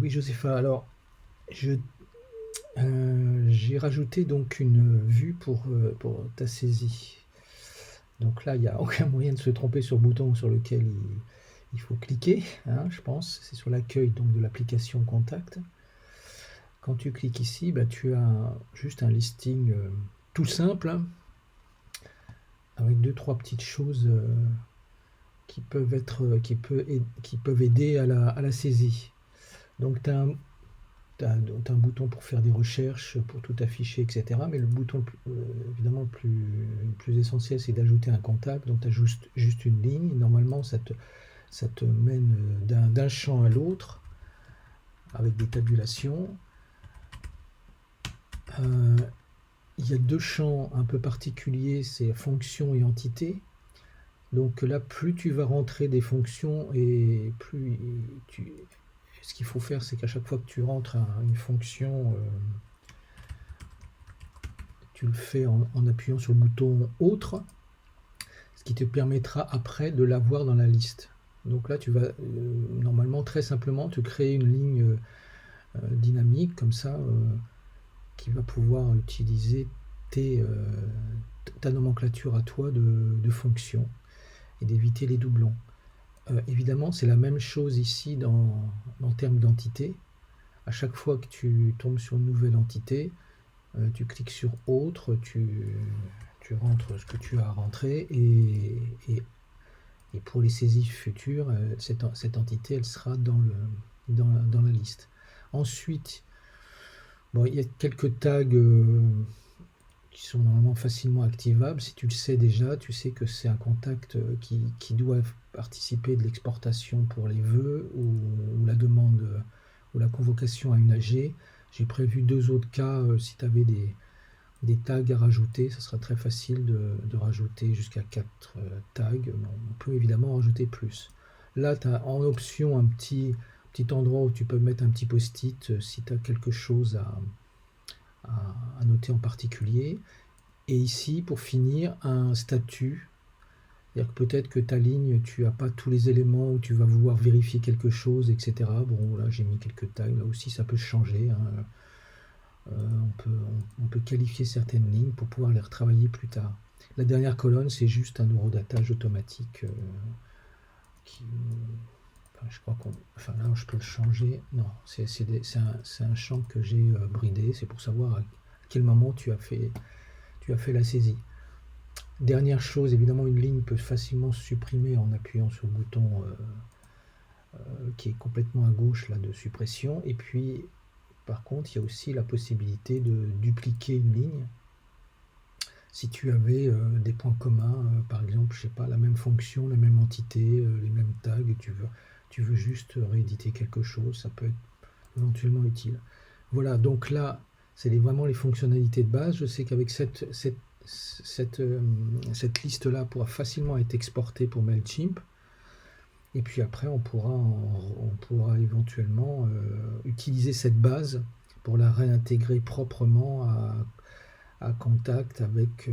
Oui, Josépha, alors je, j'ai rajouté donc une vue pour ta saisie. Donc là, il n'y a aucun moyen de se tromper sur le bouton sur lequel il faut cliquer, hein, je pense. C'est sur l'accueil donc de l'application Contact. Quand tu cliques ici, bah, tu as juste un listing tout simple, hein, avec deux, trois petites choses qui peuvent aider à la saisie. Donc tu as un bouton pour faire des recherches, pour tout afficher, etc. Mais le bouton évidemment le plus essentiel, c'est d'ajouter un contact. Donc tu as juste une ligne. Normalement, ça te mène d'un champ à l'autre avec des tabulations. Il y a deux champs un peu particuliers, c'est fonction et entité. Donc là, plus tu vas rentrer des fonctions et plus ce qu'il faut faire, c'est qu'à chaque fois que tu rentres une fonction, tu le fais en appuyant sur le bouton autre, ce qui te permettra après de l'avoir dans la liste. Donc là, tu vas normalement très simplement te créer une ligne dynamique comme ça qui va pouvoir utiliser ta nomenclature à toi de fonctions et d'éviter les doublons. Évidemment, c'est la même chose ici en termes d'entité. À chaque fois que tu tombes sur une nouvelle entité, tu cliques sur autre, tu rentres ce que tu as rentré et pour les saisies futures, cette entité elle sera dans la liste. Ensuite, bon, il y a quelques tags qui sont normalement facilement activables. Si tu le sais déjà, tu sais que c'est un contact qui doit participer de l'exportation pour les vœux ou la demande ou la convocation à une AG. J'ai prévu deux autres cas si tu avais des tags à rajouter. Ça sera très facile de rajouter jusqu'à 4 tags. On peut évidemment en rajouter plus. Là, tu as en option un petit endroit où tu peux mettre un petit post-it si tu as quelque chose à noter en particulier. Et ici, pour finir, un statut. C'est-à-dire que peut-être que ta ligne, tu n'as pas tous les éléments où tu vas vouloir vérifier quelque chose, etc. Bon, là, j'ai mis quelques tags. Là aussi, ça peut changer, hein. On peut qualifier certaines lignes pour pouvoir les retravailler plus tard. La dernière colonne, c'est juste un horodatage automatique qui... Enfin, je crois qu'on... Enfin, là, je peux le changer. Non, c'est un champ que j'ai bridé. C'est pour savoir à quel moment tu as fait la saisie. Dernière chose, évidemment, une ligne peut facilement se supprimer en appuyant sur le bouton qui est complètement à gauche là, de suppression. Et puis, par contre, il y a aussi la possibilité de dupliquer une ligne. Si tu avais des points communs, par exemple, je sais pas, la même fonction, la même entité, les mêmes tags, et tu veux juste rééditer quelque chose, ça peut être éventuellement utile. Voilà, donc là, c'est vraiment les fonctionnalités de base. Je sais qu'avec cette liste-là pourra facilement être exportée pour MailChimp. Et puis après, on pourra éventuellement utiliser cette base pour la réintégrer proprement à Contact avec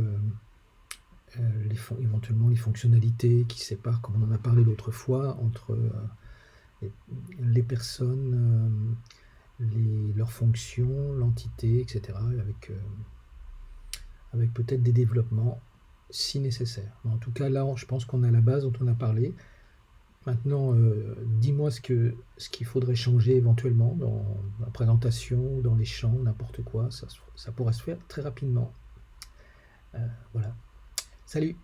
éventuellement les fonctionnalités qui séparent, comme on en a parlé l'autre fois, entre les personnes, leurs fonctions, l'entité, etc. Avec peut-être des développements si nécessaire. En tout cas, là, je pense qu'on a la base dont on a parlé. Maintenant, dis-moi ce qu'il faudrait changer éventuellement dans la présentation, dans les champs, n'importe quoi. Ça pourra se faire très rapidement. Voilà. Salut!